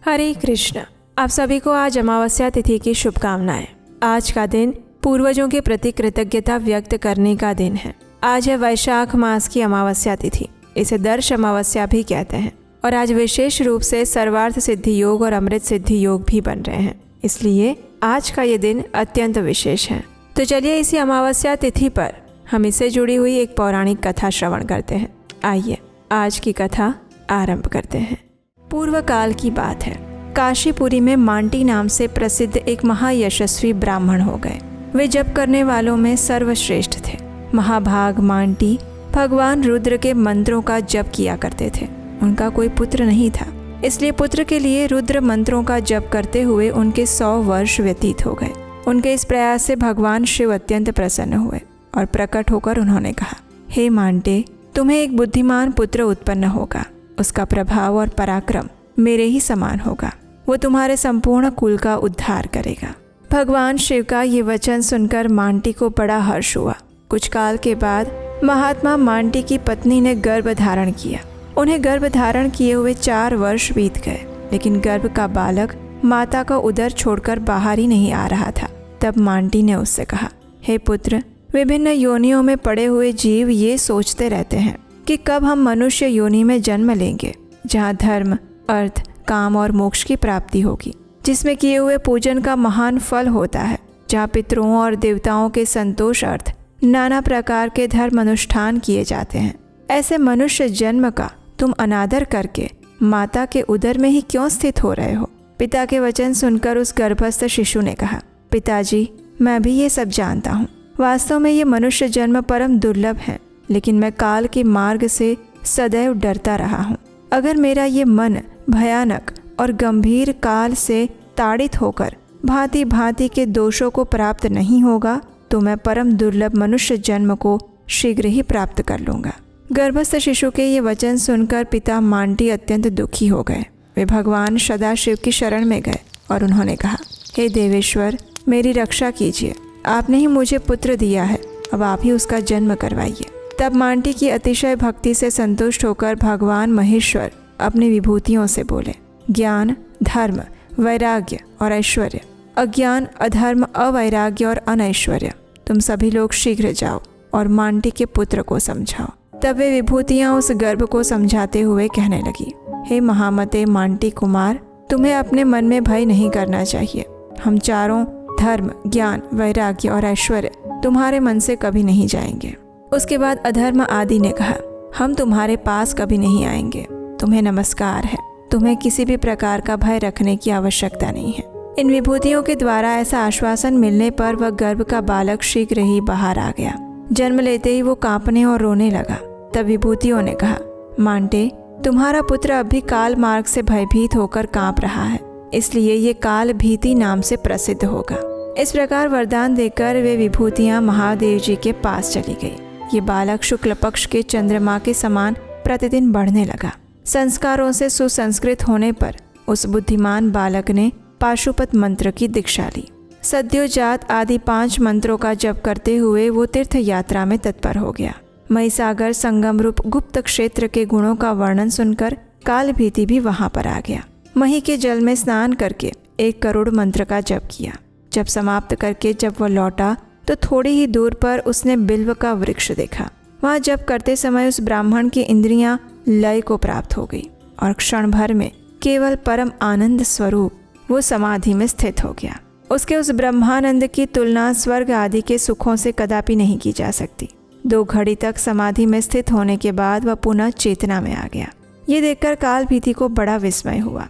हरे कृष्ण। आप सभी को आज अमावस्या तिथि की शुभकामनाएं। आज का दिन पूर्वजों के प्रति कृतज्ञता व्यक्त करने का दिन है। आज है वैशाख मास की अमावस्या तिथि। इसे दर्श अमावस्या भी कहते हैं और आज विशेष रूप से सर्वार्थ सिद्धि योग और अमृत सिद्धि योग भी बन रहे हैं, इसलिए आज का ये दिन अत्यंत विशेष है। तो चलिए इसी अमावस्या तिथि पर हम इससे जुड़ी हुई एक पौराणिक कथा श्रवण करते हैं। आइए आज की कथा आरंभ करते हैं। पूर्व काल की बात है। काशीपुरी में मांटी नाम से प्रसिद्ध एक महायशस्वी ब्राह्मण हो गए। वे जप करने वालों में सर्वश्रेष्ठ थे। महाभाग मांटी भगवान रुद्र के मंत्रों का जप किया करते थे। उनका कोई पुत्र नहीं था, इसलिए पुत्र के लिए रुद्र मंत्रों का जप करते हुए उनके 100 वर्ष व्यतीत हो गए। उनके इस प्रयास से भगवान शिव अत्यंत प्रसन्न हुए और प्रकट होकर उन्होंने कहा, हे मांटे, तुम्हें एक बुद्धिमान पुत्र उत्पन्न होगा। उसका प्रभाव और पराक्रम मेरे ही समान होगा। वो तुम्हारे संपूर्ण कुल का उद्धार करेगा। भगवान शिव का ये वचन सुनकर मांटी को बड़ा हर्ष हुआ। कुछ काल के बाद महात्मा मांटी की पत्नी ने गर्भ धारण किया। उन्हें गर्भ धारण किए हुए 4 वर्ष बीत गए, लेकिन गर्भ का बालक माता का उदर छोड़कर बाहर ही नहीं आ रहा था। तब मांटी ने उससे कहा, हे पुत्र, विभिन्न योनियों में पड़े हुए जीव ये सोचते रहते हैं कि कब हम मनुष्य योनि में जन्म लेंगे, जहाँ धर्म, अर्थ, काम और मोक्ष की प्राप्ति होगी, जिसमें किए हुए पूजन का महान फल होता है, जहाँ पितरों और देवताओं के संतोष अर्थ नाना प्रकार के धर्म अनुष्ठान किए जाते हैं। ऐसे मनुष्य जन्म का तुम अनादर करके माता के उदर में ही क्यों स्थित हो रहे हो? पिता के वचन सुनकर उस गर्भस्थ शिशु ने कहा, पिताजी, मैं भी ये सब जानता हूँ। वास्तव में ये मनुष्य जन्म परम दुर्लभ है, लेकिन मैं काल के मार्ग से सदैव डरता रहा हूँ। अगर मेरा ये मन भयानक और गंभीर काल से ताड़ित होकर भांति भांति के दोषों को प्राप्त नहीं होगा, तो मैं परम दुर्लभ मनुष्य जन्म को शीघ्र ही प्राप्त कर लूँगा। गर्भस्थ शिशु के ये वचन सुनकर पिता मांटी अत्यंत दुखी हो गए। वे भगवान सदाशिव की शरण में गए और उन्होंने कहा, हे देवेश्वर, मेरी रक्षा कीजिए। आपने ही मुझे पुत्र दिया है, अब आप ही उसका जन्म करवाइए। तब मांटी की अतिशय भक्ति से संतुष्ट होकर भगवान महेश्वर अपनी विभूतियों से बोले, ज्ञान, धर्म, वैराग्य और ऐश्वर्य, अज्ञान, अधर्म, अवैराग्य और अनैश्वर्य, तुम सभी लोग शीघ्र जाओ और मांटी के पुत्र को समझाओ। तब वे विभूतियाँ उस गर्भ को समझाते हुए कहने लगी, हे महामते मांटी कुमार, तुम्हें अपने मन में भय नहीं करना चाहिए। हम चारों धर्म, ज्ञान, वैराग्य और ऐश्वर्य तुम्हारे मन से कभी नहीं जाएंगे। उसके बाद अधर्म आदि ने कहा, हम तुम्हारे पास कभी नहीं आएंगे। तुम्हें नमस्कार है। तुम्हें किसी भी प्रकार का भय रखने की आवश्यकता नहीं है। इन विभूतियों के द्वारा ऐसा आश्वासन मिलने पर वह गर्भ का बालक शीघ्र ही बाहर आ गया। जन्म लेते ही वो कांपने और रोने लगा। तब विभूतियों ने कहा, मांटे, तुम्हारा पुत्र अभी काल मार्ग से भयभीत होकर कांप रहा है, इसलिए ये काल भीति नाम से प्रसिद्ध होगा। इस प्रकार वरदान देकर वे विभूतियाँ महादेव जी के पास चली गई। ये बालक शुक्ल पक्ष के चंद्रमा के समान प्रतिदिन बढ़ने लगा। संस्कारों से सुसंस्कृत होने पर उस बुद्धिमान बालक ने पाशुपत मंत्र की दीक्षा ली। सद्योजात आदि 5 मंत्रों का जप करते हुए वो तीर्थ यात्रा में तत्पर हो गया। महिसागर संगम रूप गुप्त क्षेत्र के गुणों का वर्णन सुनकर काल भीति भी वहां पर आ गया। मही के जल में स्नान करके 1 करोड़ मंत्र का जप किया। जब समाप्त करके जब वह लौटा तो थोड़ी ही दूर पर उसने बिल्व का वृक्ष देखा। वहाँ जप करते समय उस ब्राह्मण की इंद्रियां लय को प्राप्त हो गई और क्षण भर में केवल परम आनंद स्वरूप वो समाधि में स्थित हो गया। उसके उस ब्रह्मानंद की तुलना स्वर्ग आदि के सुखों से कदापि नहीं की जा सकती। 2 घड़ी तक समाधि में स्थित होने के बाद वह पुनः चेतना में आ गया। ये देखकर काल भीति को बड़ा विस्मय हुआ।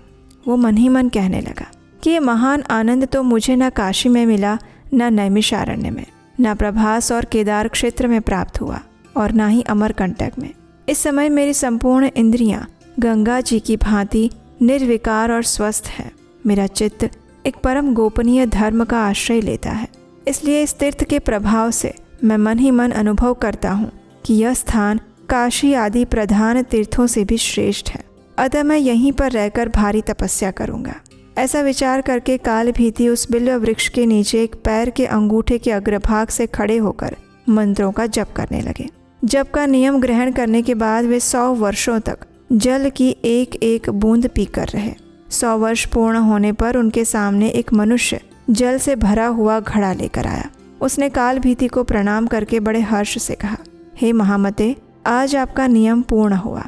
वो मन ही मन कहने लगा कि ये महान आनंद तो मुझे न काशी में मिला, न नैमिषारण्य में, न प्रभास और केदार क्षेत्र में प्राप्त हुआ और न ही अमरकंटक में। इस समय मेरी संपूर्ण इंद्रियां गंगा जी की भांति निर्विकार और स्वस्थ है। मेरा चित्त एक परम गोपनीय धर्म का आश्रय लेता है। इसलिए इस तीर्थ के प्रभाव से मैं मन ही मन अनुभव करता हूँ कि यह स्थान काशी आदि प्रधान तीर्थों से भी श्रेष्ठ है। अतः मैं यहीं पर रहकर भारी तपस्या करूँगा। ऐसा विचार करके काल भीति उस बिल्व वृक्ष के नीचे एक पैर के अंगूठे के अग्रभाग से खड़े होकर मंत्रों का जप करने लगे। जप का नियम ग्रहण करने के बाद वे 100 वर्षों तक जल की एक एक बूंद पीकर रहे। 100 वर्ष पूर्ण होने पर उनके सामने एक मनुष्य जल से भरा हुआ घड़ा लेकर आया। उसने काल भीति को प्रणाम करके बड़े हर्ष से कहा, हे महामते, आज आपका नियम पूर्ण हुआ,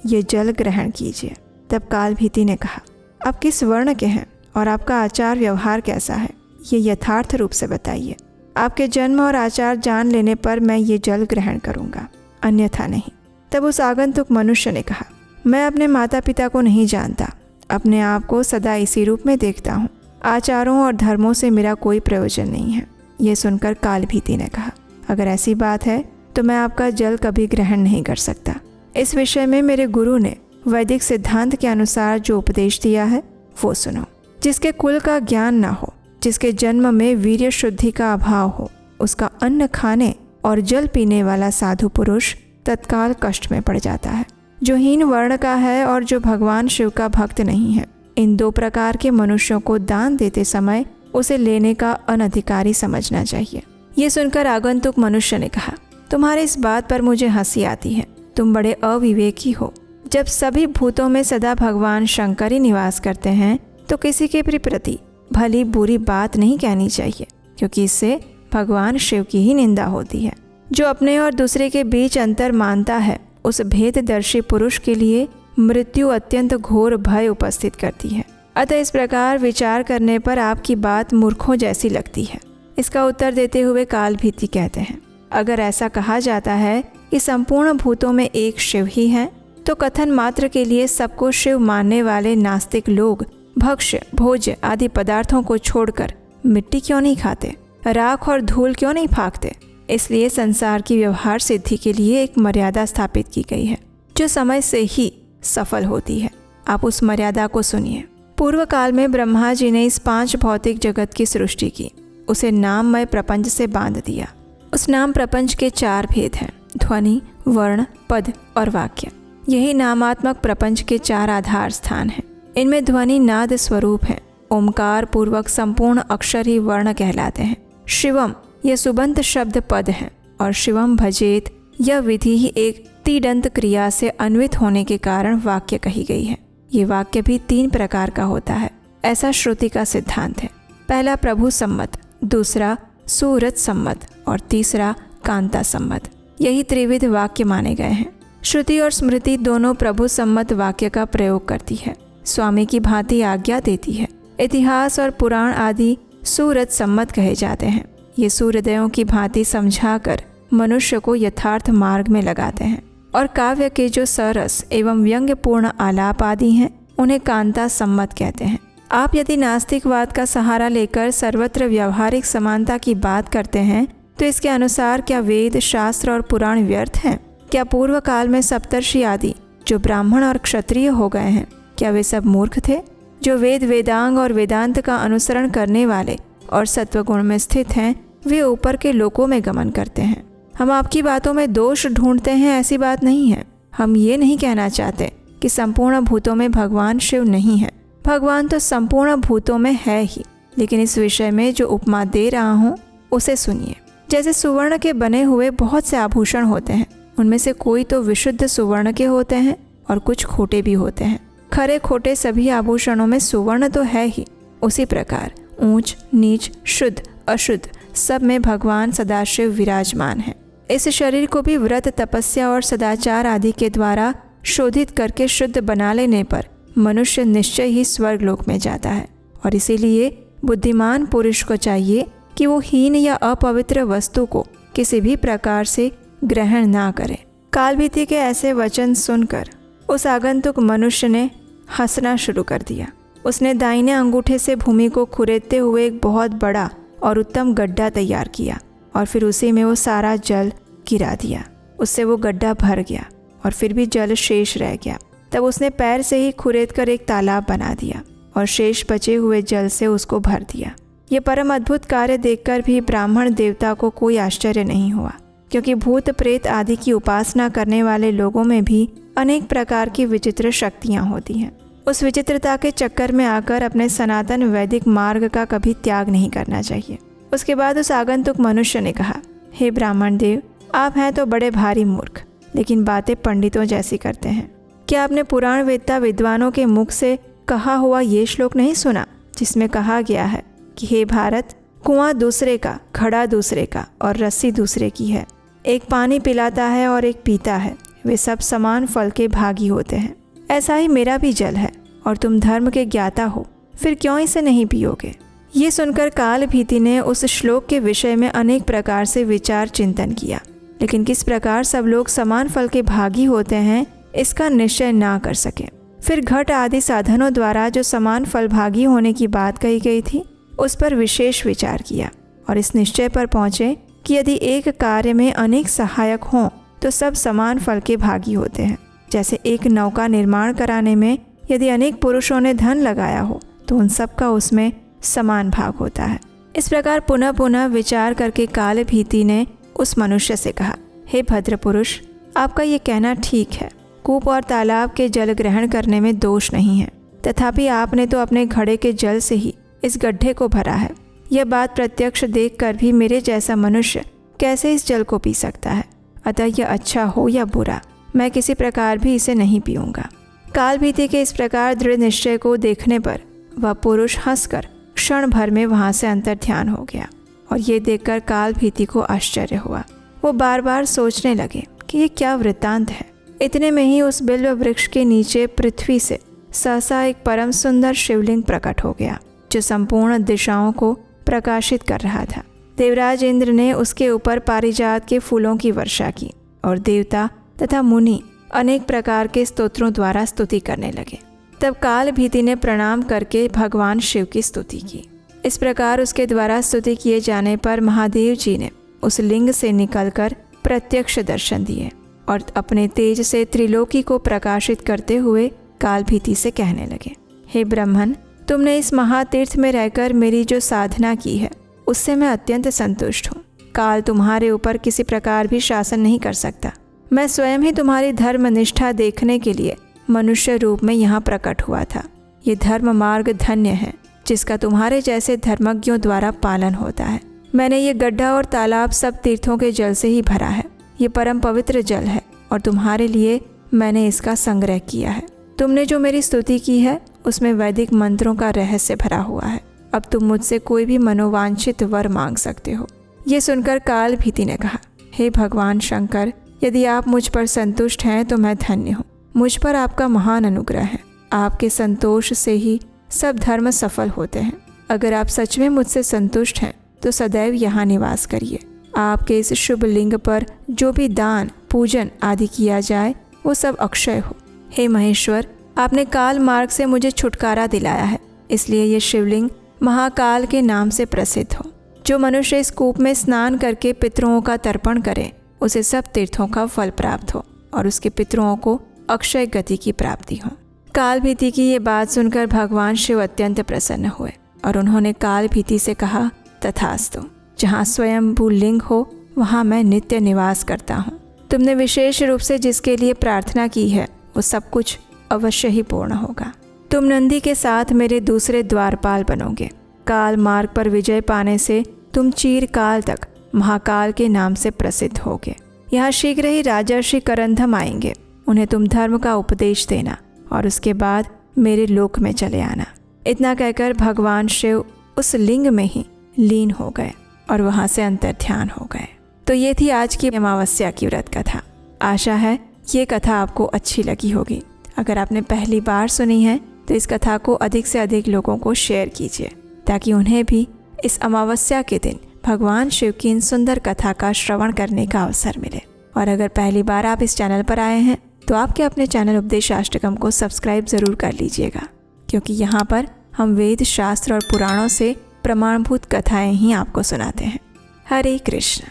ये जल ग्रहण कीजिए। तब काल भीति ने कहा, आप किस वर्ण के हैं और आपका आचार व्यवहार कैसा है, ये यथार्थ रूप से बताइए। आपके जन्म और आचार जान लेने पर मैं ये जल ग्रहण करूँगा, अन्यथा नहीं। तब उस आगंतुक मनुष्य ने कहा, मैं अपने माता पिता को नहीं जानता, अपने आप को सदा इसी रूप में देखता हूँ, आचारों और धर्मों से मेरा कोई प्रयोजन नहीं है। ये सुनकर काल भीति ने कहा, अगर ऐसी बात है तो मैं आपका जल कभी ग्रहण नहीं कर सकता। इस विषय में मेरे गुरु ने वैदिक सिद्धांत के अनुसार जो उपदेश दिया है वो सुनो। जिसके कुल का ज्ञान ना हो, जिसके जन्म में वीर्य शुद्धि का अभाव हो, उसका अन्न खाने और जल पीने वाला साधु पुरुष तत्काल कष्ट में पड़ जाता है। जो हीन वर्ण का है और जो भगवान शिव का भक्त नहीं है, इन 2 प्रकार के मनुष्यों को दान देते समय उसे लेने का अनधिकारी समझना चाहिए। ये सुनकर आगंतुक मनुष्य ने कहा, तुम्हारी इस बात पर मुझे हंसी आती है, तुम बड़े अविवेकी हो। जब सभी भूतों में सदा भगवान शंकर ही निवास करते हैं तो किसी के प्रति भली बुरी बात नहीं कहनी चाहिए, क्योंकि इससे भगवान शिव की ही निंदा होती है। जो अपने और दूसरे के बीच अंतर मानता है, उस भेददर्शी पुरुष के लिए मृत्यु अत्यंत घोर भय उपस्थित करती है। अतः इस प्रकार विचार करने पर आपकी बात मूर्खों जैसी लगती है। इसका उत्तर देते हुए काल भीति कहते हैं, अगर ऐसा कहा जाता है कि संपूर्ण भूतों में एक शिव ही है, तो कथन मात्र के लिए सबको शिव मानने वाले नास्तिक लोग भक्ष्य भोज्य आदि पदार्थों को छोड़कर मिट्टी क्यों नहीं खाते, राख और धूल क्यों नहीं फाँकते। इसलिए संसार की व्यवहार सिद्धि के लिए एक मर्यादा स्थापित की गई है, जो समय से ही सफल होती है। आप उस मर्यादा को सुनिए। पूर्व काल में ब्रह्मा जी ने इस 5 भौतिक जगत की सृष्टि की, उसे नाममय प्रपंच से बांध दिया। उस नाम प्रपंच के 4 भेद हैं, ध्वनि, वर्ण, पद और वाक्य। यही नामात्मक प्रपंच के 4 आधार स्थान हैं। इनमें ध्वनि नाद स्वरूप है, ओमकार पूर्वक संपूर्ण अक्षर ही वर्ण कहलाते हैं। शिवम यह सुबंत शब्द पद है और शिवम भजेत यह विधि ही एक तीडंत क्रिया से अन्वित होने के कारण वाक्य कही गई है। ये वाक्य भी 3 प्रकार का होता है, ऐसा श्रुति का सिद्धांत है। पहला प्रभु सम्मत, दूसरा सूरत सम्मत और तीसरा कांता सम्मत। यही त्रिविध वाक्य माने गए हैं। श्रुति और स्मृति दोनों प्रभु सम्मत वाक्य का प्रयोग करती है, स्वामी की भांति आज्ञा देती है। इतिहास और पुराण आदि सूरत सम्मत कहे जाते हैं। ये सूर्योदयों की भांति समझाकर मनुष्य को यथार्थ मार्ग में लगाते हैं। और काव्य के जो सरस एवं व्यंग्यपूर्ण आलाप आदि हैं, उन्हें कांता सम्मत कहते हैं। आप यदि नास्तिकवाद का सहारा लेकर सर्वत्र व्यावहारिक समानता की बात करते हैं, तो इसके अनुसार क्या वेद शास्त्र और पुराण व्यर्थ हैं? क्या पूर्व काल में सप्तर्षि आदि जो ब्राह्मण और क्षत्रिय हो गए हैं, क्या वे सब मूर्ख थे? जो वेद वेदांग और वेदांत का अनुसरण करने वाले और सत्वगुण में स्थित हैं, वे ऊपर के लोकों में गमन करते हैं। हम आपकी बातों में दोष ढूंढते हैं, ऐसी बात नहीं है। हम ये नहीं कहना चाहते कि संपूर्ण भूतों में भगवान शिव नहीं है। भगवान तो संपूर्ण भूतों में है ही, लेकिन इस विषय में जो उपमा दे रहा हूँ उसे सुनिए। जैसे सुवर्ण के बने हुए बहुत से आभूषण होते हैं, उनमें से कोई तो विशुद्ध सुवर्ण के होते हैं और कुछ खोटे भी होते हैं। खरे खोटे सभी आभूषणों में सुवर्ण तो है ही, उसी प्रकार ऊंच नीच शुद्ध अशुद्ध सब में भगवान सदाशिव विराजमान है। इस शरीर को भी व्रत तपस्या और सदाचार आदि के द्वारा शोधित करके शुद्ध बना लेने पर मनुष्य निश्चय ही स्वर्ग लोक में जाता है। और इसीलिए बुद्धिमान पुरुष को चाहिए कि वो हीन या अपवित्र वस्तु को किसी भी प्रकार से ग्रहण ना करे। कालभीति के ऐसे वचन सुनकर उस आगंतुक मनुष्य ने हंसना शुरू कर दिया। उसने दाहिने अंगूठे से भूमि को खुरेदते हुए एक बहुत बड़ा और उत्तम गड्ढा तैयार किया और फिर उसी में वो सारा जल गिरा दिया। उससे वो गड्ढा भर गया और फिर भी जल शेष रह गया। तब उसने पैर से ही खुरेदकर एक तालाब बना दिया और शेष बचे हुए जल से उसको भर दिया। ये परम अद्भुत कार्य देखकर भी ब्राह्मण देवता को कोई आश्चर्य नहीं हुआ, क्योंकि भूत प्रेत आदि की उपासना करने वाले लोगों में भी अनेक प्रकार की विचित्र शक्तियाँ होती हैं। उस विचित्रता के चक्कर में आकर अपने सनातन वैदिक मार्ग का कभी त्याग नहीं करना चाहिए। उसके बाद उस आगंतुक मनुष्य ने कहा, हे ब्राह्मण देव, आप हैं तो बड़े भारी मूर्ख, लेकिन बातें पंडितों जैसी करते हैं। क्या आपने पुराण वेदता विद्वानों के मुख से कहा हुआ ये श्लोक नहीं सुना जिसमें कहा गया है कि हे भारत, कुआं दूसरे का, घड़ा दूसरे का और रस्सी दूसरे की है। एक पानी पिलाता है और एक पीता है, वे सब समान फल के भागी होते हैं। ऐसा ही मेरा भी जल है और तुम धर्म के ज्ञाता हो, फिर क्यों इसे नहीं पियोगे? ये सुनकर काल भीति ने उस श्लोक के विषय में अनेक प्रकार से विचार चिंतन किया, लेकिन किस प्रकार सब लोग समान फल के भागी होते हैं इसका निश्चय ना कर सके। फिर घट आदि साधनों द्वारा जो समान फल भागी होने की बात कही गई थी उस पर विशेष विचार किया और इस निश्चय पर पहुँचे कि यदि एक कार्य में अनेक सहायक हों तो सब समान फल के भागी होते हैं। जैसे एक नौका निर्माण कराने में यदि अनेक पुरुषों ने धन लगाया हो तो उन सब का उसमें समान भाग होता है। इस प्रकार पुनः पुनः विचार करके काल भीति ने उस मनुष्य से कहा, हे भद्र पुरुष, आपका ये कहना ठीक है, कूप और तालाब के जल ग्रहण करने में दोष नहीं है, तथापि आपने तो अपने घड़े के जल से ही इस गड्ढे को भरा है। यह बात प्रत्यक्ष देखकर भी मेरे जैसा मनुष्य कैसे इस जल को पी सकता है? अतः यह अच्छा हो या बुरा, मैं किसी प्रकार भी इसे नहीं पीऊँगा। काल भीति के इस प्रकार दृढ़ निश्चय को देखने पर वह पुरुष हंसकर क्षण भर में वहाँ से अंतर्ध्यान हो गया और ये देखकर काल भीति को आश्चर्य हुआ। वो बार बार सोचने लगे कि ये क्या वृत्तांत है। इतने में ही उस बिल्व वृक्ष के नीचे पृथ्वी से सहसा एक परम सुंदर शिवलिंग प्रकट हो गया जो संपूर्ण दिशाओं को प्रकाशित कर रहा था। देवराज इंद्र ने उसके ऊपर पारिजात के फूलों की वर्षा की और देवता तथा मुनि अनेक प्रकार के स्तोत्रों द्वारा स्तुति करने लगे। तब काल भीति ने प्रणाम करके भगवान शिव की स्तुति की। इस प्रकार उसके द्वारा स्तुति किए जाने पर महादेव जी ने उस लिंग से निकलकर प्रत्यक्ष दर्शन दिए और अपने तेज से त्रिलोकी को प्रकाशित करते हुए काल भीति से कहने लगे, हे ब्रह्मन, तुमने इस महातीर्थ में रहकर मेरी जो साधना की है उससे मैं अत्यंत संतुष्ट हूँ। काल तुम्हारे ऊपर किसी प्रकार भी शासन नहीं कर सकता। मैं स्वयं ही तुम्हारी धर्म निष्ठा देखने के लिए मनुष्य रूप में यहाँ प्रकट हुआ था। ये धर्म मार्ग धन्य है जिसका तुम्हारे जैसे धर्मज्ञों द्वारा पालन होता है। मैंने ये गड्ढा और तालाब सब तीर्थों के जल से ही भरा है। ये परम पवित्र जल है और तुम्हारे लिए मैंने इसका संग्रह किया है। तुमने जो मेरी स्तुति की है उसमें वैदिक मंत्रों का रहस्य भरा हुआ है। अब तुम मुझसे कोई भी मनोवांछित वर मांग सकते हो। ये सुनकर काल भीति ने कहा, हे भगवान शंकर, यदि आप मुझ पर संतुष्ट हैं तो मैं धन्य हूँ। मुझ पर आपका महान अनुग्रह है। आपके संतोष से ही सब धर्म सफल होते हैं। अगर आप सच में मुझसे संतुष्ट हैं तो सदैव यहाँ निवास करिए। आपके इस शुभ लिंग पर जो भी दान पूजन आदि किया जाए वो सब अक्षय हो। हे महेश्वर, आपने काल मार्ग से मुझे छुटकारा दिलाया है, इसलिए ये शिवलिंग महाकाल के नाम से प्रसिद्ध हो। जो मनुष्य इस कूप में स्नान करके पितरों का तर्पण करे उसे सब तीर्थों का फल प्राप्त हो और उसके पितरों को अक्षय गति की प्राप्ति हो। काल भीति की ये बात सुनकर भगवान शिव अत्यंत प्रसन्न हुए और उन्होंने काल भीति से कहा, तथास्तु, जहाँ स्वयंभू लिंग हो वहाँ मैं नित्य निवास करता हूँ। तुमने विशेष रूप से जिसके लिए प्रार्थना की है वो सब कुछ अवश्य ही पूर्ण होगा। तुम नंदी के साथ मेरे दूसरे द्वारपाल बनोगे। काल मार्ग पर विजय पाने से तुम चीरकाल तक महाकाल के नाम से प्रसिद्ध होगे। यहाँ शीघ्र ही राजर्षि करंधम आएंगे। उन्हें तुम धर्म का उपदेश देना और उसके बाद मेरे लोक में चले आना। इतना कहकर भगवान शिव उस लिंग में ही लीन हो गए और वहाँ से अंतर्ध्यान हो गए। तो ये थी आज की अमावस्या की व्रत कथा। आशा है ये कथा आपको अच्छी लगी होगी। अगर आपने पहली बार सुनी है तो इस कथा को अधिक से अधिक लोगों को शेयर कीजिए ताकि उन्हें भी इस अमावस्या के दिन भगवान शिव की इन सुंदर कथा का श्रवण करने का अवसर मिले। और अगर पहली बार आप इस चैनल पर आए हैं तो आपके अपने चैनल उपदेशाष्टकम को सब्सक्राइब ज़रूर कर लीजिएगा, क्योंकि यहाँ पर हम वेद शास्त्र और पुराणों से प्रमाणभूत कथाएं ही आपको सुनाते हैं। हरे कृष्ण।